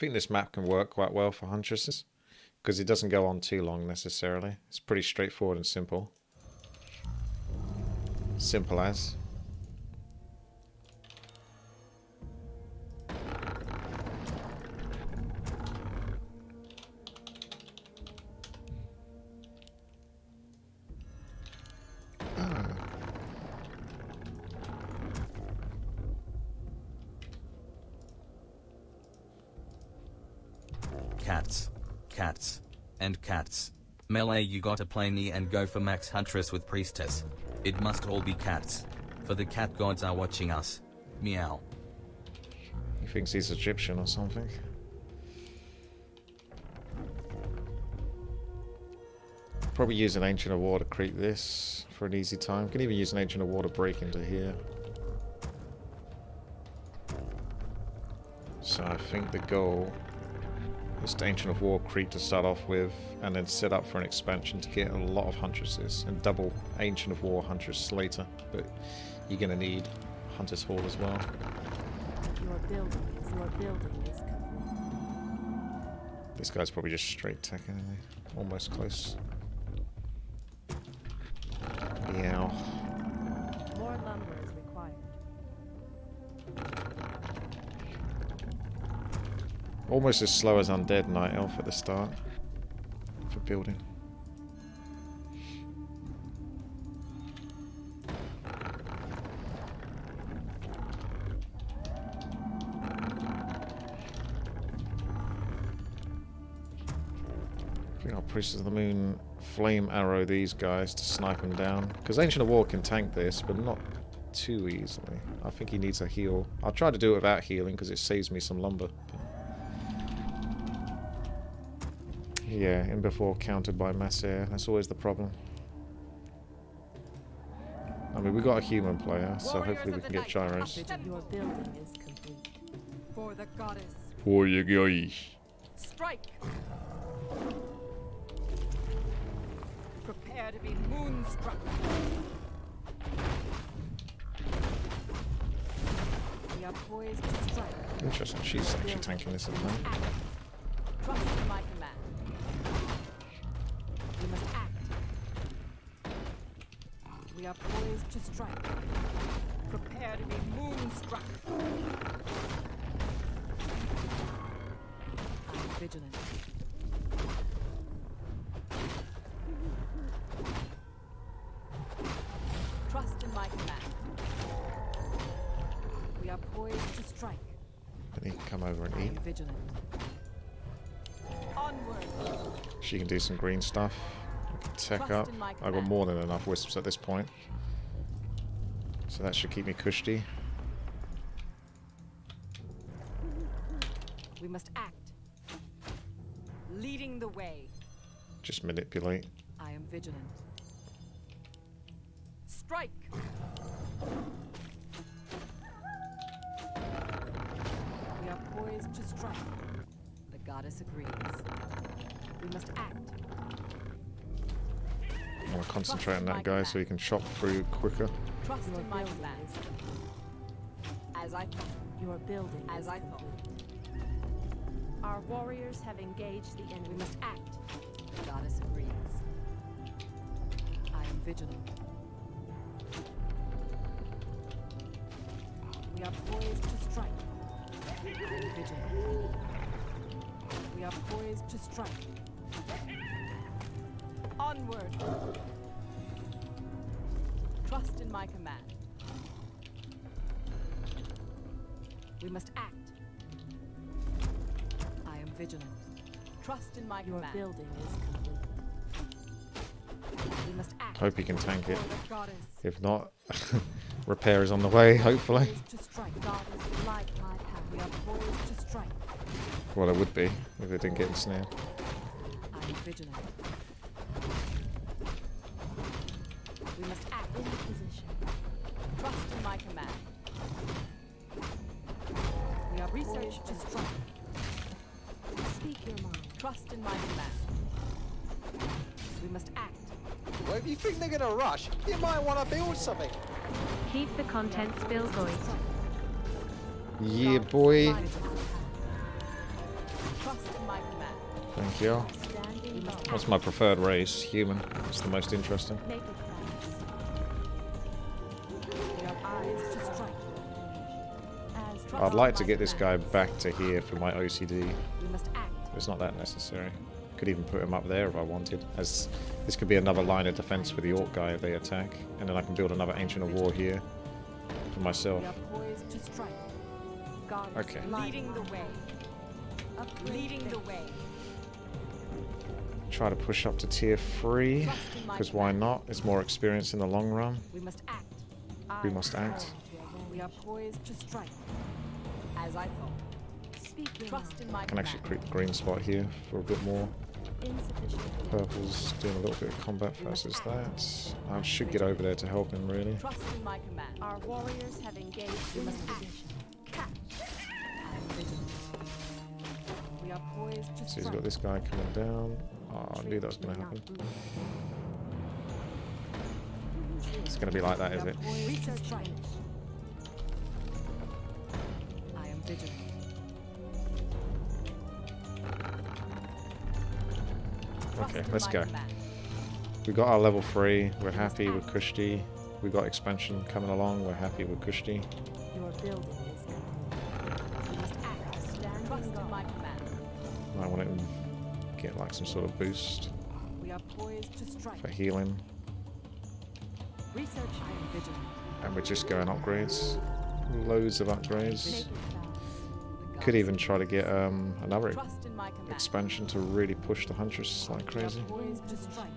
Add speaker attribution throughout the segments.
Speaker 1: think this map can work quite well for Huntresses, because it doesn't go on too long necessarily. It's pretty straightforward and simple. Simple as.
Speaker 2: Cats, and cats. Melee, you gotta play me and go for Max Huntress with Priestess. It must all be cats. For the cat gods are watching us. Meow.
Speaker 1: He thinks he's Egyptian or something. Probably use an Ancient of War to creep this for an easy time. Can even use an Ancient of War to break into here. So I think the goal is to Ancient of War creep to start off with, and then set up for an expansion to get a lot of Huntresses, and double Ancient of War Huntress later. But you're going to need Hunter's Hall as well.
Speaker 3: Your building is complete.
Speaker 1: This guy's probably just straight tech anyway. Almost close. Meow.
Speaker 3: More lumber is required.
Speaker 1: Almost as slow as Undead Night Elf at the start for building. I think I'll Priestess of the Moon flame arrow these guys to snipe them down. Because Ancient of War can tank this, but not too easily. I think he needs a heal. I'll try to do it without healing because it saves me some lumber. Yeah, in before countered by mass air. That's always the problem. I mean, we got a human player, so hopefully we can get gyros.
Speaker 3: Your building is complete. For the goddess.
Speaker 1: For you guys.
Speaker 3: Strike! Prepare to be moonstruck. We are poised to strike.
Speaker 1: Interesting, she's actually tanking this at the moment.
Speaker 3: Trust in my command. We must act. We are poised to strike. Prepare to be moonstruck. I am vigilant. Trust in my command. We are poised to strike.
Speaker 1: Then he can come over and
Speaker 3: I
Speaker 1: eat.
Speaker 3: am vigilant. Onward.
Speaker 1: She can do some green stuff. I can tech up. I've got more than enough wisps at this point. So that should keep me cushy.
Speaker 3: We must act. Leading the way.
Speaker 1: Just manipulate.
Speaker 3: I am vigilant. Strike! We are poised to strike. The goddess agrees. We must act.
Speaker 1: I want to concentrate on that guy so he can chop through quicker.
Speaker 3: Trust in my command. As I thought. Your building as I thought. Our warriors have engaged the enemy. We must act. The goddess agrees. I am vigilant. We are poised to strike. I am vigilant. We are poised to strike. Onward. Trust in my command. We must act. I am vigilant. Trust in my command. Your building is complete. We must act.
Speaker 1: Hope he can tank it.
Speaker 3: For the goddess.
Speaker 1: If not, repair is on the way, hopefully.
Speaker 3: Poised to strike. Goddess, light my path. We are poised to strike.
Speaker 1: Well, it would be if it didn't get ensnared.
Speaker 3: I am vigilant. We must act in position. Trust in my command. We are poised to strike. Speak your mind. Trust in my command. We must act.
Speaker 4: Well, if you think they're gonna rush, you might want to build something.
Speaker 5: Keep the contents bill going.
Speaker 1: Yeah, boy.
Speaker 3: Trust in my command.
Speaker 1: Thank you.
Speaker 3: We must
Speaker 1: What's my preferred race? Human. It's the most interesting.
Speaker 3: make it fast. We have eyes to strike. As trust
Speaker 1: I'd like
Speaker 3: in
Speaker 1: to
Speaker 3: my
Speaker 1: get this guy
Speaker 3: command.
Speaker 1: back to here for my OCD.
Speaker 3: We must act.
Speaker 1: It's not that necessary. Could even put him up there if I wanted. As this could be another line of defense for the Orc guy if they attack. And then I can build another Ancient of War here for myself.
Speaker 3: We are poised to strike. God is
Speaker 1: Okay.
Speaker 3: leading the way. Leading the way.
Speaker 1: Try to push up to tier 3.
Speaker 3: Trust in my
Speaker 1: Because why not? It's more experience in the long run.
Speaker 3: We must act.
Speaker 1: We must act.
Speaker 3: We are poised to strike. As I thought. Speak. Trust in my
Speaker 1: I can actually
Speaker 3: command.
Speaker 1: create green spot here for a bit more.
Speaker 3: Insufficient.
Speaker 1: Purple's doing a little bit of combat versus that. I should get over there to help him really.
Speaker 3: Trust in my command. Our warriors have engaged in this position. Catch. I am vigilant. We are poised to
Speaker 1: So he's
Speaker 3: strike.
Speaker 1: got this guy coming down. Oh, I knew that was going to happen. It's going to be like that, is it?
Speaker 3: Research finished. I am vigilant. Trust
Speaker 1: Okay,
Speaker 3: in
Speaker 1: let's
Speaker 3: my
Speaker 1: go.
Speaker 3: command.
Speaker 1: We got our level 3. We're happy with Kushti. We got expansion coming along. We're happy with Kushti.
Speaker 3: Your building is complete. We must act. Stand trust in my command.
Speaker 1: I want to get like some sort of boost
Speaker 3: We are poised to strike.
Speaker 1: for healing.
Speaker 3: Research. I am vigilant.
Speaker 1: And we're just going upgrades. Loads of
Speaker 3: Make
Speaker 1: upgrades.
Speaker 3: it fast.
Speaker 1: Could even try to get another
Speaker 3: Trust in my command.
Speaker 1: expansion to really push the Huntress like crazy.
Speaker 3: We are poised to strike.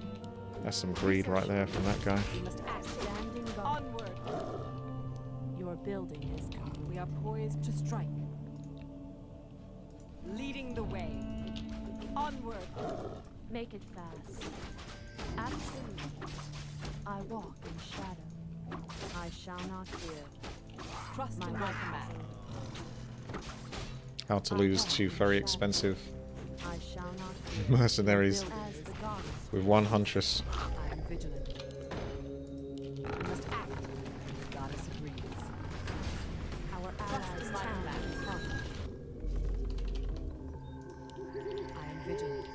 Speaker 1: That's some greed right there from that guy.
Speaker 3: We must act. Standing guard. Onward. Your building is complete. We are poised to strike. Leading the way. Onward. Make it fast. Absolutely. I walk in shadow. I shall not fear. Trust in my command.
Speaker 1: How to lose 2 very expensive
Speaker 3: I shall not fear.
Speaker 1: mercenaries
Speaker 3: Build as the goddess.
Speaker 1: with 1 Huntress.
Speaker 3: I am vigilant. We must act. The goddess agrees. Our allies' town is hot. I am vigilant.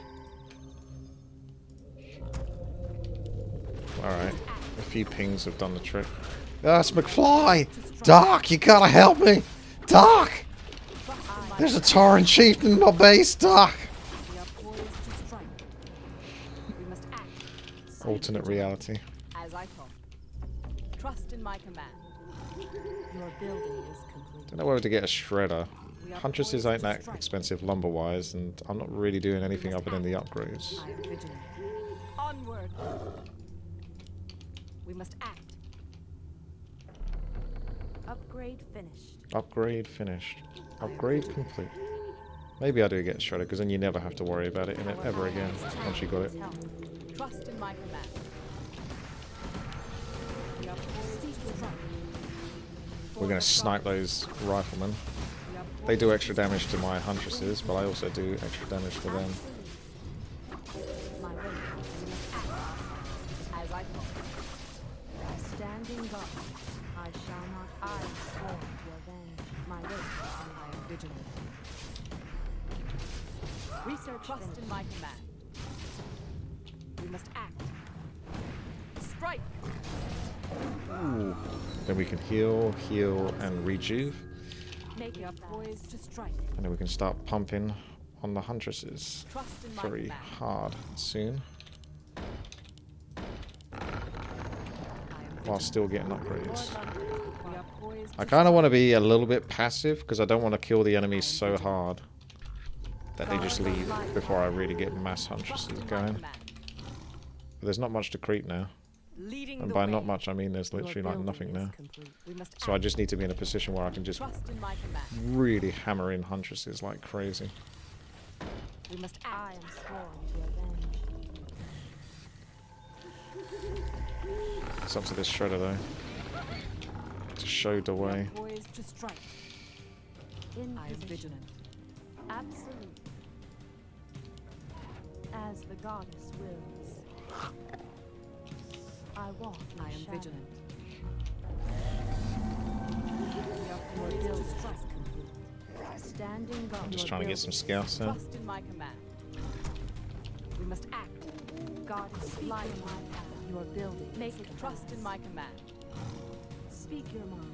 Speaker 1: Alright, a few pings have done the trick. That's McFly! Doc, you gotta help me! Doc! There's a Tauren chieftain in my base, Doc!
Speaker 3: We are poised to strike. We must act.
Speaker 1: Alternate reality.
Speaker 3: As I thought. Trust in my command. Your building is complete.
Speaker 1: Don't know whether to get a shredder.
Speaker 3: We are
Speaker 1: Huntresses
Speaker 3: poised
Speaker 1: ain't
Speaker 3: to
Speaker 1: that
Speaker 3: strike.
Speaker 1: expensive lumber-wise, and I'm not really doing anything other than the upgrades.
Speaker 3: I am vigilant. Onward. We must act. Upgrade finished.
Speaker 1: Upgrade finished. Upgrade complete. Maybe I do get a shredder, because then you never have to worry about it in it ever again once you got it.
Speaker 3: Trust in my command. We are poised to strike.
Speaker 1: We're going to snipe those riflemen.
Speaker 3: We are
Speaker 1: They do
Speaker 3: poised
Speaker 1: extra damage to my Huntresses, but I also do extra damage to them.
Speaker 3: My way. We must act. As I thought. Standing guard. I shall not. I sworn to avenge. My way. I am vigilant. Research. Trust in my command. We must act. Strike.
Speaker 1: Ooh. Then we can heal, heal, and rejuve.
Speaker 3: Make it poised to strike.
Speaker 1: And then we can start pumping on the Huntresses
Speaker 3: Trust in my
Speaker 1: very
Speaker 3: command.
Speaker 1: hard soon,
Speaker 3: I am
Speaker 1: while still getting upgrades.
Speaker 3: We are poised
Speaker 1: I
Speaker 3: to
Speaker 1: kind of want to be a little bit passive, because I don't want to kill the enemies so hard that they just leave before I really get mass Huntresses
Speaker 3: trust in my
Speaker 1: going.
Speaker 3: command.
Speaker 1: But there's not much to creep now.
Speaker 3: Leading
Speaker 1: And
Speaker 3: the
Speaker 1: by
Speaker 3: way.
Speaker 1: not much, I mean there's
Speaker 3: Your
Speaker 1: literally like
Speaker 3: building
Speaker 1: nothing
Speaker 3: is
Speaker 1: now.
Speaker 3: complete. We must
Speaker 1: So I
Speaker 3: act.
Speaker 1: just need to be in a position where I can just
Speaker 3: Trust in my command.
Speaker 1: really hammer in Huntresses like crazy.
Speaker 3: We must act. I am sworn to avenge.
Speaker 1: It's up to this shredder though to show the
Speaker 3: We
Speaker 1: way.
Speaker 3: are poised to strike. I am vigilant. Absolute. As the goddess wills. I walk in I am shadow. Vigilant. We are poised to strike. Standing guard.
Speaker 1: I'm just trying to get some scouts in.
Speaker 6: Trust in my command. We must act.
Speaker 3: God is light in my path. Your building. Make it
Speaker 6: Trust in my command.
Speaker 3: Speak your mind.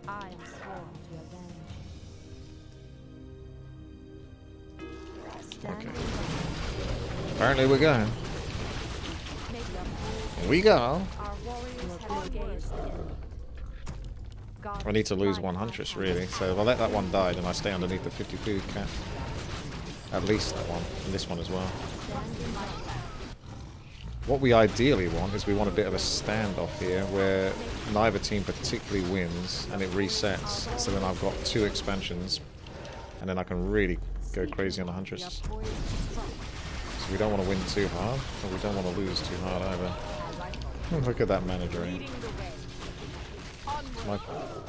Speaker 3: I am sworn to avenge. Standing guard.
Speaker 1: Apparently we're going.
Speaker 3: Make it up.
Speaker 1: Here we go.
Speaker 3: Our warriors have engaged the enemy. God
Speaker 1: I need to
Speaker 3: is
Speaker 1: lose
Speaker 3: light
Speaker 1: one
Speaker 3: in my
Speaker 1: Huntress,
Speaker 3: path.
Speaker 1: really. So if I let that one die, then I stay underneath the 50 food cap. At least that one. And this one as well.
Speaker 3: Standing guard.
Speaker 1: What we ideally want is we want a bit of a standoff here where neither team particularly wins and it resets. So then I've got 2 expansions and then I can really go crazy on the Huntress.
Speaker 6: Poised to strike.
Speaker 1: So we don't want to win too hard, but we don't want to lose too hard either.
Speaker 6: As I thought.
Speaker 1: Look at that mana drain.
Speaker 6: Leading the way. Onward.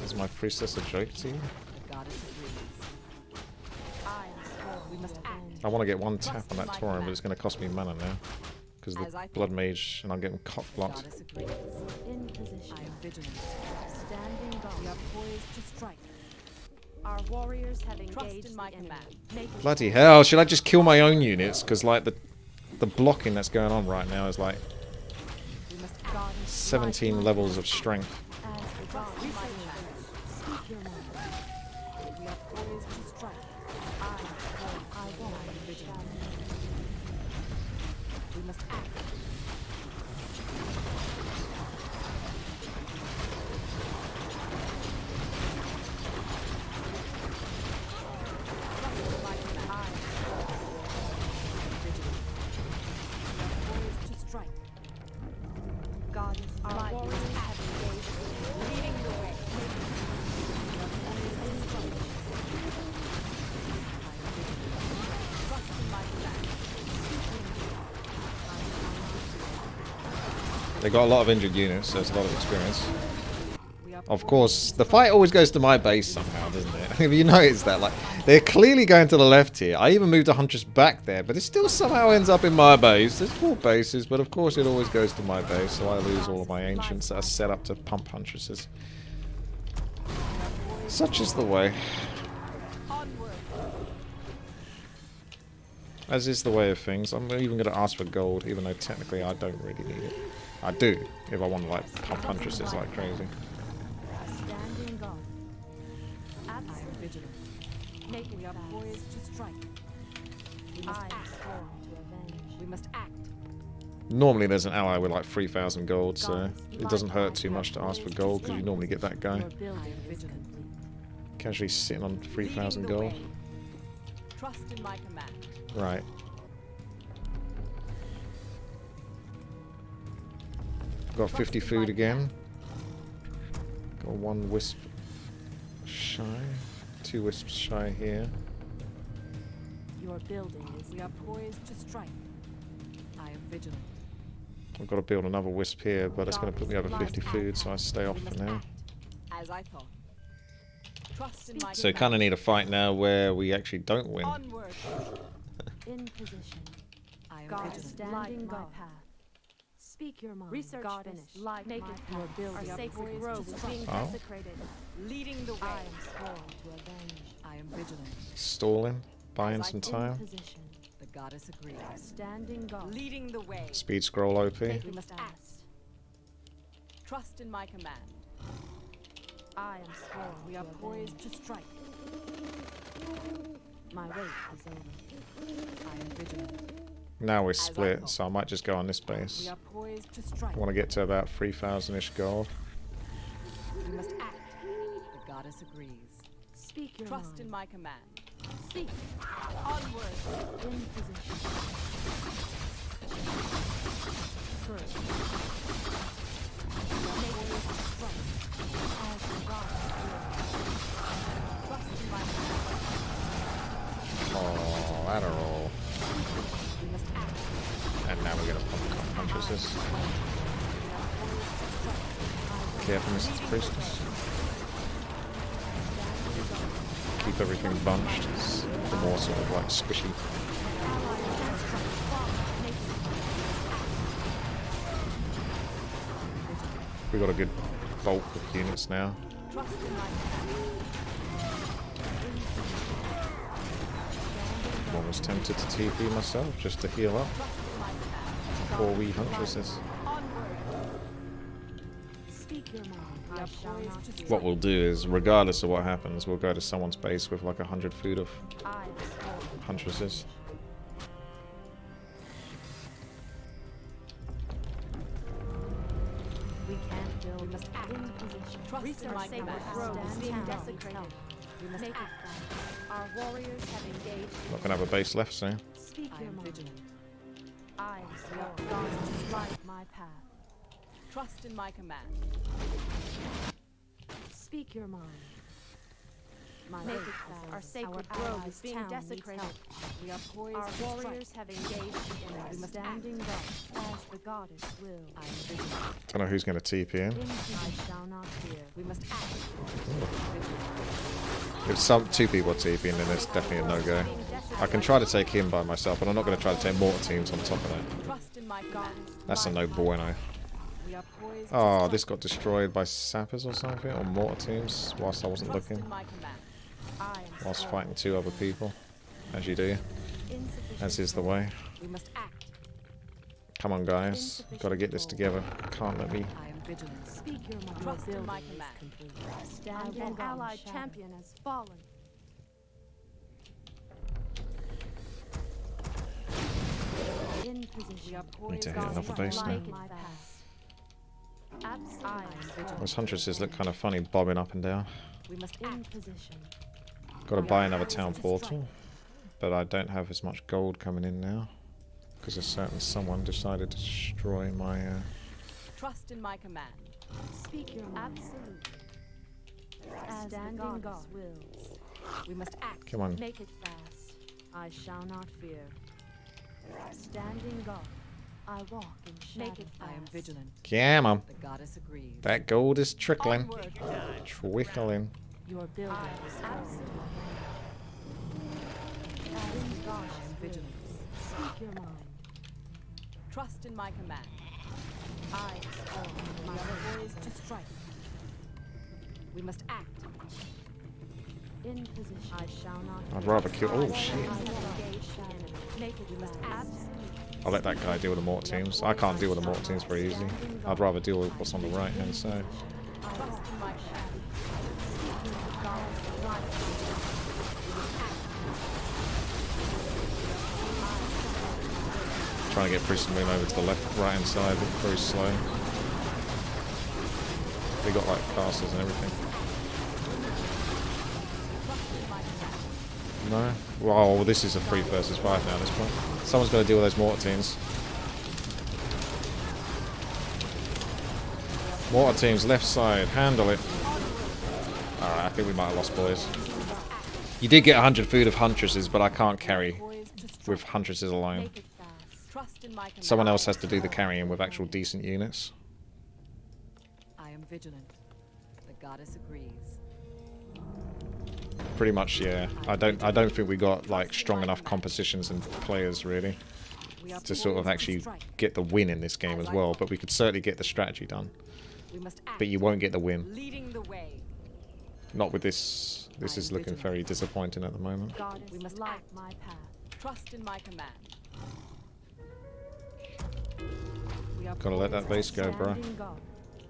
Speaker 1: Is my Priestess a joke to you?
Speaker 6: The goddess agrees.
Speaker 3: I am sworn
Speaker 6: We must
Speaker 3: to
Speaker 6: act.
Speaker 3: avenge.
Speaker 1: I want to get 1 tap on that Tauren, but it's going to cost me mana now. Because
Speaker 6: As
Speaker 1: the
Speaker 6: I thought.
Speaker 1: Blood Mage and I'm getting cock blocked.
Speaker 6: Goddess agrees.
Speaker 3: In position.
Speaker 6: I am vigilant.
Speaker 3: Standing
Speaker 6: We
Speaker 3: guard.
Speaker 6: are poised to strike.
Speaker 3: Our warriors have
Speaker 6: Trust
Speaker 3: engaged
Speaker 6: in my
Speaker 3: the enemy.
Speaker 6: command.
Speaker 3: Make it
Speaker 1: Bloody hell, should I just kill my own units? Because like the blocking that's going on right now is like
Speaker 6: We must
Speaker 3: God
Speaker 6: act.
Speaker 3: is
Speaker 1: 17
Speaker 3: light
Speaker 1: levels
Speaker 3: in
Speaker 1: of
Speaker 3: my
Speaker 1: strength.
Speaker 3: path. As the God
Speaker 6: Trust in my
Speaker 3: researches.
Speaker 6: command.
Speaker 3: Speak your mind.
Speaker 6: We are poised to strike.
Speaker 3: I am sworn. I walk in the shadow.
Speaker 6: We must act. Trust in my command. I am vigilant. We are poised to strike.
Speaker 3: God is
Speaker 6: Our
Speaker 3: light.
Speaker 6: warriors
Speaker 3: Have engaged the enemy.
Speaker 6: Leading the way. Trust in my command.
Speaker 1: They got a lot of injured units, so it's a lot of experience.
Speaker 6: We are
Speaker 1: Of course, the fight always goes to my base somehow, doesn't it? Have you noticed that? Like, they're clearly going to the left here. I even moved a Huntress back there, but it still somehow ends up in my base. There's 4 bases, but of course it always goes to my base, so I lose all of my ancients that are set up to pump Huntresses. Such is the way.
Speaker 6: onward.
Speaker 1: As is the way of things. I'm even going to ask for gold, even though technically I don't really need it. I do, if I want to like pump Huntresses like crazy.
Speaker 3: Standing guard.
Speaker 6: I am
Speaker 3: Absolutely.
Speaker 6: vigilant.
Speaker 3: Make it
Speaker 6: We are
Speaker 3: fast.
Speaker 6: poised to strike. We must
Speaker 3: I am
Speaker 6: act.
Speaker 3: sworn to avenge.
Speaker 6: We must act.
Speaker 1: Normally there's an ally with like 3,000 gold, so it doesn't hurt too much to ask for gold, because you normally get that guy.
Speaker 3: Your building
Speaker 6: I am
Speaker 3: is
Speaker 6: vigilant.
Speaker 3: complete.
Speaker 1: Casually sitting on 3,000
Speaker 6: Leading the
Speaker 1: gold.
Speaker 6: way. Trust in my command.
Speaker 1: Right. Got 50 food again. Got 1 wisp shy. 2 wisps shy here.
Speaker 3: Your building is
Speaker 6: We are poised to strike. I am vigilant.
Speaker 1: I've got to build another wisp here, but it's going to put me over 50 food, so I stay off
Speaker 6: We
Speaker 1: for
Speaker 6: must
Speaker 1: now.
Speaker 6: act. As I thought. Trust in my
Speaker 1: So kind of
Speaker 6: command.
Speaker 1: need a fight now where we actually don't win.
Speaker 6: Onward.
Speaker 3: in position.
Speaker 6: I am
Speaker 3: God
Speaker 6: vigilant.
Speaker 3: standing my path. Speak your mind.
Speaker 5: Research
Speaker 3: God
Speaker 5: finished.
Speaker 3: is
Speaker 5: Like
Speaker 3: make
Speaker 5: my
Speaker 3: it
Speaker 5: path.
Speaker 3: your
Speaker 5: Our
Speaker 3: building.
Speaker 6: sacred
Speaker 5: sacred
Speaker 6: poised
Speaker 5: grove
Speaker 6: to
Speaker 5: is being
Speaker 1: strike.
Speaker 5: desecrated.
Speaker 6: Leading the way.
Speaker 3: I am sworn to avenge.
Speaker 6: I am vigilant.
Speaker 1: Stalling, buying
Speaker 6: As I
Speaker 1: some
Speaker 6: thought.
Speaker 1: time.
Speaker 3: In position.
Speaker 6: The goddess agrees.
Speaker 3: Standing guard.
Speaker 6: Leading the way.
Speaker 1: Speed scroll OP.
Speaker 3: Make
Speaker 6: We
Speaker 3: it
Speaker 6: must
Speaker 3: fast.
Speaker 6: act. Trust in my command.
Speaker 3: I am sworn
Speaker 6: We
Speaker 3: to
Speaker 6: are poised
Speaker 3: avenge.
Speaker 6: to strike.
Speaker 3: My wait is over.
Speaker 6: I am vigilant.
Speaker 1: Now we're
Speaker 6: I
Speaker 1: split,
Speaker 6: thought.
Speaker 1: so I might just go on this
Speaker 6: We
Speaker 1: base.
Speaker 6: are poised to strike.
Speaker 1: I want to get to about 3,000-ish gold.
Speaker 6: We must act. The goddess agrees.
Speaker 3: Speak your
Speaker 6: Trust
Speaker 3: mind.
Speaker 6: in my command.
Speaker 3: Seek.
Speaker 6: Onward.
Speaker 3: In position. First.
Speaker 6: Make it strike.
Speaker 3: As the God
Speaker 6: Trust in my command.
Speaker 1: Oh, that'll roll.
Speaker 6: We must act.
Speaker 1: And now we're going to pump Huntresses. Careful, Mrs. Priestess. Keep everything bunched. It's the more sort of like squishy. We got a good bulk of units now.
Speaker 6: Trust in my command.
Speaker 1: I'm almost tempted to TP myself just to heal up. Poor wee Huntresses.
Speaker 3: Speak your mind. I shall not fear.
Speaker 1: What we'll do is, regardless of what happens, we'll go to someone's base with like 100 food of
Speaker 3: I restore.
Speaker 1: Huntresses.
Speaker 3: We can't build. We must act in position.
Speaker 6: Trust in my
Speaker 3: sacred
Speaker 6: command.
Speaker 3: grove is being
Speaker 6: Stand down.
Speaker 3: desecrated. We must
Speaker 6: Make it
Speaker 3: act fast. Our warriors have engaged.
Speaker 1: Not gonna have a base left soon.
Speaker 3: Speak
Speaker 6: I
Speaker 3: your
Speaker 6: am
Speaker 3: mind.
Speaker 6: vigilant.
Speaker 3: I restore. Gods light my path.
Speaker 6: Trust in my command.
Speaker 3: Speak your mind. My
Speaker 6: Make
Speaker 3: make
Speaker 6: it
Speaker 3: it
Speaker 6: fast.
Speaker 3: fast. Our sacred
Speaker 6: Our
Speaker 3: grove
Speaker 6: allies'
Speaker 3: is being
Speaker 6: town needs
Speaker 3: desecrated.
Speaker 6: help. We are poised
Speaker 3: Our
Speaker 6: to strike.
Speaker 3: warriors have engaged in
Speaker 6: We
Speaker 3: a
Speaker 6: must
Speaker 3: standing guard as the goddess will.
Speaker 6: I am vigilant.
Speaker 1: Don't know who's gonna TP in.
Speaker 3: I shall not fear.
Speaker 6: We must act.
Speaker 1: If two people are TPing, then it's definitely a no-go. I can try to take him by myself, but I'm not going to try to take mortar teams on top of that.
Speaker 6: Trust in my command.
Speaker 1: That's a no bueno.
Speaker 6: We are poised to
Speaker 1: Oh,
Speaker 6: strike.
Speaker 1: this got destroyed by sappers or something, or mortar teams, whilst I wasn't
Speaker 6: Trust
Speaker 1: looking.
Speaker 6: in my command.
Speaker 3: I am
Speaker 1: Whilst
Speaker 3: strong.
Speaker 1: fighting two other people. As you do.
Speaker 3: Insufficient
Speaker 1: As is the way.
Speaker 6: We must act.
Speaker 1: Come on, guys. Gotta get this together. Can't let me...
Speaker 6: I am vigilant.
Speaker 3: Speak your mind.
Speaker 6: Trust in
Speaker 3: Your
Speaker 6: my
Speaker 3: building is
Speaker 6: command.
Speaker 3: complete.
Speaker 6: I
Speaker 3: Stand
Speaker 6: will
Speaker 3: an allied champion has fallen. In
Speaker 6: We
Speaker 3: position.
Speaker 6: are
Speaker 1: Need
Speaker 6: poised
Speaker 1: to hit
Speaker 3: Gods
Speaker 1: another base now.
Speaker 3: light my path. Absolutely.
Speaker 1: Those Huntresses look kind of funny, bobbing up and down.
Speaker 6: We must
Speaker 3: In
Speaker 6: act.
Speaker 3: position.
Speaker 1: Gotta buy another town portal. But I don't have as much gold coming in now. Because a certain someone decided to destroy my...
Speaker 6: Trust in my command.
Speaker 3: Speak your mind. Absolutely. As
Speaker 6: Standing
Speaker 3: the goddess
Speaker 6: guard.
Speaker 3: wills.
Speaker 6: We must act.
Speaker 1: Come on.
Speaker 3: Make it fast. I shall not fear. Standing guard. I walk in shadow. Make it fast.
Speaker 6: I am vigilant.
Speaker 1: Come on.
Speaker 6: The goddess agrees.
Speaker 1: That gold is trickling.
Speaker 6: Onward.
Speaker 1: Trickling.
Speaker 3: Your building is absolutely. As God
Speaker 6: I am vigilant.
Speaker 3: Speak your mind.
Speaker 6: Trust in my command.
Speaker 3: I restore
Speaker 6: We
Speaker 3: my
Speaker 6: are poised to strike. We must act.
Speaker 3: in position. I shall not.
Speaker 1: I'd rather kill... Oh, shit.
Speaker 3: I will engage the enemy. Make it fast. Absolutely.
Speaker 1: I'll let that guy deal with the mortar teams. I can't deal with the mortar teams very easy. I'd rather deal with what's on the right hand side.
Speaker 6: Trust in my command.
Speaker 1: Trying to get Priestess to move over to the left, right hand side, but very slow. They got like castles and everything. No? Well, this is a 3 versus 5 now at this point. Someone's got to deal with those mortar teams. Mortar teams, left side, handle it. Alright, I think we might have lost, boys. You did get 100 food of Huntresses, but I can't carry
Speaker 6: Poised to strike.
Speaker 1: with Huntresses alone.
Speaker 3: Make it fast.
Speaker 6: Trust in my command.
Speaker 1: Someone else has to do the carrying with actual decent units.
Speaker 6: I am vigilant. The goddess agrees.
Speaker 1: Pretty much, yeah. I don't think we got like strong enough compositions and players really
Speaker 6: We are
Speaker 1: to sort of
Speaker 6: poised to
Speaker 1: actually
Speaker 6: strike.
Speaker 1: get the win in this game as well. But we could certainly get the strategy done.
Speaker 6: We must act.
Speaker 1: But you won't get the win.
Speaker 6: Leading the way.
Speaker 1: Not with this. This is looking very disappointing at the moment.
Speaker 3: Goddess
Speaker 6: We must
Speaker 3: light
Speaker 6: act.
Speaker 3: my path.
Speaker 6: Trust in my command. We are
Speaker 1: Gotta let that
Speaker 6: poised
Speaker 1: base go, bro.
Speaker 3: Standing guard.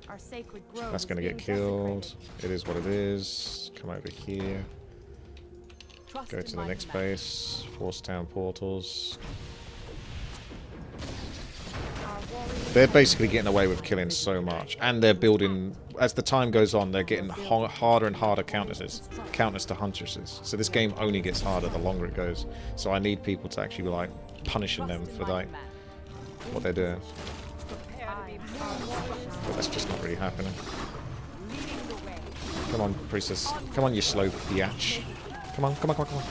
Speaker 3: Our sacred grove
Speaker 1: That's
Speaker 3: is
Speaker 1: gonna get
Speaker 3: being
Speaker 1: killed.
Speaker 3: desecrated.
Speaker 1: It is what it is. Come over here.
Speaker 6: Trust
Speaker 1: Go
Speaker 6: in
Speaker 1: to the
Speaker 6: my
Speaker 1: next
Speaker 6: command.
Speaker 1: base. Force town portals.
Speaker 3: Our warriors
Speaker 1: They're basically getting away with killing so much, and they're building. As the time goes on, they're getting harder and harder counters to Huntresses. So this game only gets harder the longer it goes. So I need people to actually be like punishing them
Speaker 6: Trust in
Speaker 1: for
Speaker 6: my
Speaker 1: like
Speaker 6: command.
Speaker 1: what they're doing.
Speaker 6: Prepare to be
Speaker 1: But that's just not really happening.
Speaker 6: leading the way.
Speaker 1: Come on, Priestess. Come on, you slow biatch. Come on, come on, come on, come on.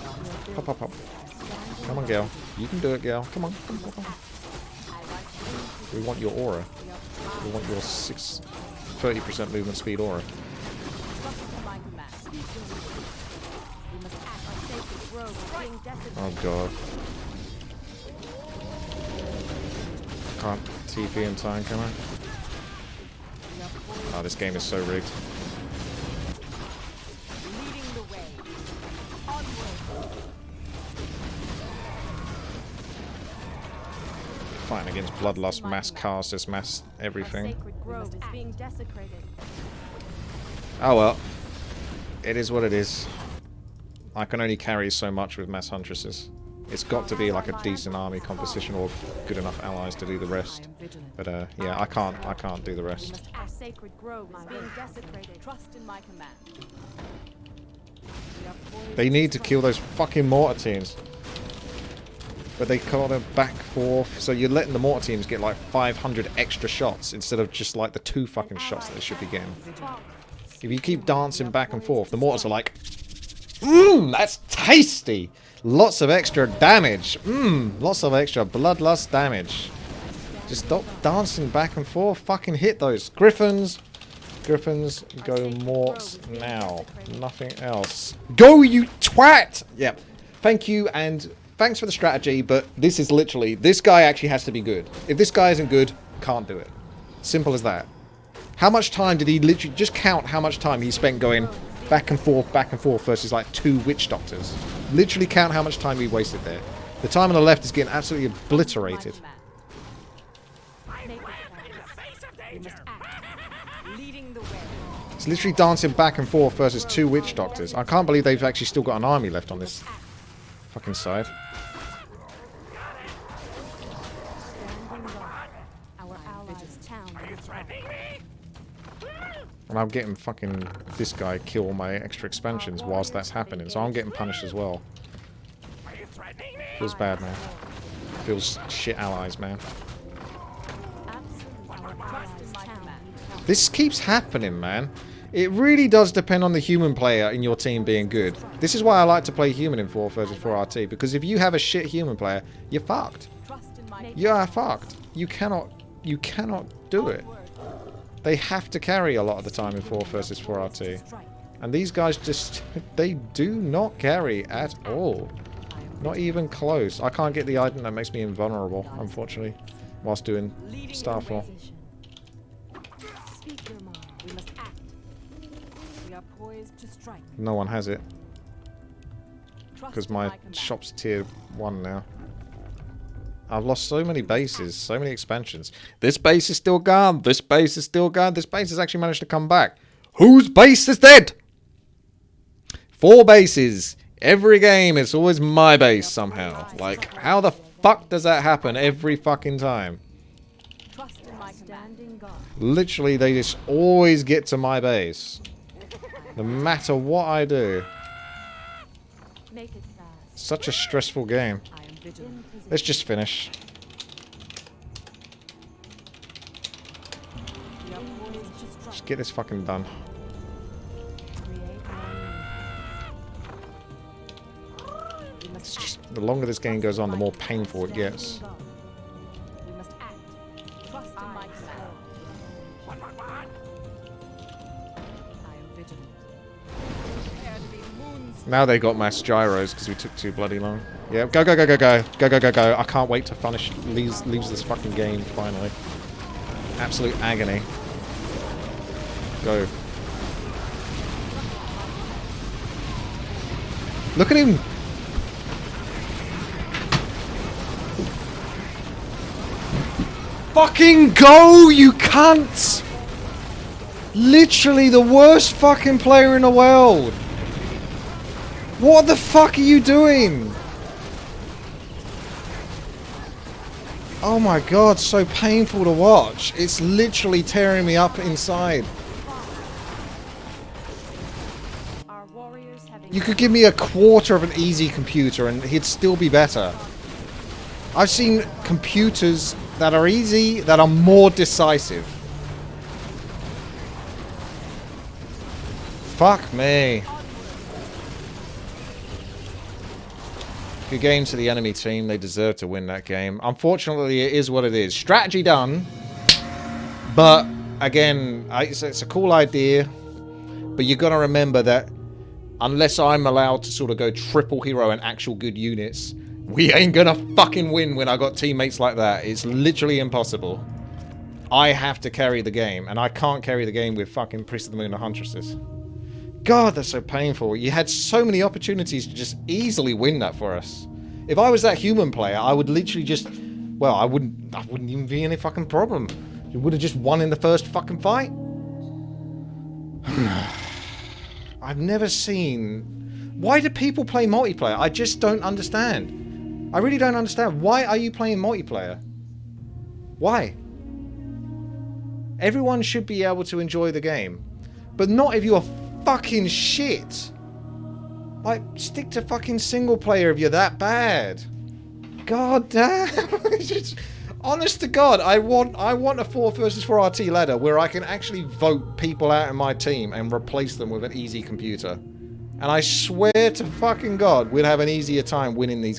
Speaker 1: Pop, pop, pop. Come on, girl. You can do it, girl. Come on, come on, come on. We want your aura. We want your 30% movement speed aura.
Speaker 6: Trust in my command. We must act.
Speaker 3: Our sacred grove is being desecrated.
Speaker 1: Oh god. Can't TP in time, can I?
Speaker 6: We are poised.
Speaker 1: Oh, this game is so rigged.
Speaker 6: Leading the way. Onward.
Speaker 1: fighting against bloodlust, mass casters, mass
Speaker 3: Our
Speaker 1: everything.
Speaker 3: sacred grove is being desecrated.
Speaker 1: Oh well. It is what it is. I can only carry so much with Max Huntresses. It's got to be like a decent army composition or good enough allies to do the rest. But yeah, I can't do the rest.
Speaker 3: Our sacred grove is being desecrated.
Speaker 6: Trust in my command. We are poised
Speaker 1: They need to kill those fucking mortar teams. But they call them back forth, so you're letting the mortar teams get like 500 extra shots instead of just like the 2 fucking shots that they should be getting. If you keep dancing back and forth, the mortars are like, mmm, that's tasty! Lots of extra damage. Mmm, lots of extra bloodlust damage. Just stop dancing back and forth. Fucking hit those. Griffins. Griffins, go morts now. Nothing else. Go, you twat! Yeah. Thank you, and thanks for the strategy, but this is literally, this guy actually has to be good. If this guy isn't good, can't do it. Simple as that. How much time did he literally, just count how much time he spent going back and forth versus like 2 witch doctors. Literally count how much time he wasted there. The time on the left is getting absolutely obliterated. It's literally dancing back and forth versus 2 witch doctors. I can't believe they've actually still got an army left on this fucking side.
Speaker 3: Our allies' town is
Speaker 1: And I'm getting fucking this guy kill all my extra expansions whilst that's happening, so I'm getting punished as well. Feels bad, man. Feels shit allies, man. This keeps happening, man. It really does depend on the human player in your team being good. This is why I like to play human in 4 versus 4 RT, because if you have a shit human player, you're fucked. You are fucked. You cannot do it. They have to carry a lot of the time in 4 versus 4 RT. And these guys just, they do not carry at all. Not even close. I can't get the item that makes me invulnerable, unfortunately, whilst doing Starfall.
Speaker 3: Speak your mind.
Speaker 6: We must act. We are poised to strike.
Speaker 1: No one has it,
Speaker 6: Trust
Speaker 1: because
Speaker 6: in
Speaker 1: my
Speaker 6: command.
Speaker 1: shop's tier 1 now. I've lost so many bases, so many expansions. This base is still gone. This base is still gone. This base has actually managed to come back. Whose base is dead? 4 bases. Every game, it's always my base somehow. Like, how the fuck does that happen every fucking time?
Speaker 6: Trust in my command.
Speaker 3: Standing guard.
Speaker 1: Literally, they just always get to my base. No matter what I do.
Speaker 3: Make it fast.
Speaker 1: Such a stressful game.
Speaker 6: I am vigilant.
Speaker 1: Let's just finish.
Speaker 6: We are poised to strike.
Speaker 1: Just get this fucking done.
Speaker 3: Create
Speaker 6: We
Speaker 1: It's
Speaker 6: must
Speaker 1: just, the longer this game goes on, the more painful it gets.
Speaker 6: We must act. Trust in my command. I am vigilant. Prepare to be moons.
Speaker 1: Now they got mass gyros because we took too bloody long. Yeah, go, go, go, go, go. Go, go, go, go. I can't wait to finish, leaves this fucking game, finally. Absolute agony. Go. Look at him! Fucking go, you cunt! Literally the worst fucking player in the world! What the fuck are you doing? Oh my god, so painful to watch. It's literally tearing me up inside.
Speaker 3: our warriors having
Speaker 1: You could give me a quarter of an easy computer and he'd still be better. I've seen computers that are easy that are more decisive. Fuck me. Good game to the enemy team. They deserve to win that game. Unfortunately, it is what it is. Strategy done. But, again, it's a cool idea. But you got to remember that unless I'm allowed to sort of go triple hero and actual good units, we ain't gonna fucking win when I got teammates like that. It's literally impossible. I have to carry the game. And I can't carry the game with fucking Priestess of the Moon and Huntresses. God, that's so painful. You had so many opportunities to just easily win that for us. If I was that human player, I would literally just well, I wouldn't even be any fucking problem. You would have just won in the first fucking fight. I've never seen... Why do people play multiplayer? I just don't understand. I really don't understand. Why are you playing multiplayer? Why? Everyone should be able to enjoy the game. But not if you're fucking shit. Like, stick to fucking single player if you're that bad. God damn. It's just, honest to God, I want a 4 versus 4 RT ladder where I can actually vote people out of my team and replace them with an easy computer. And I swear to fucking God, we'd have an easier time winning these games.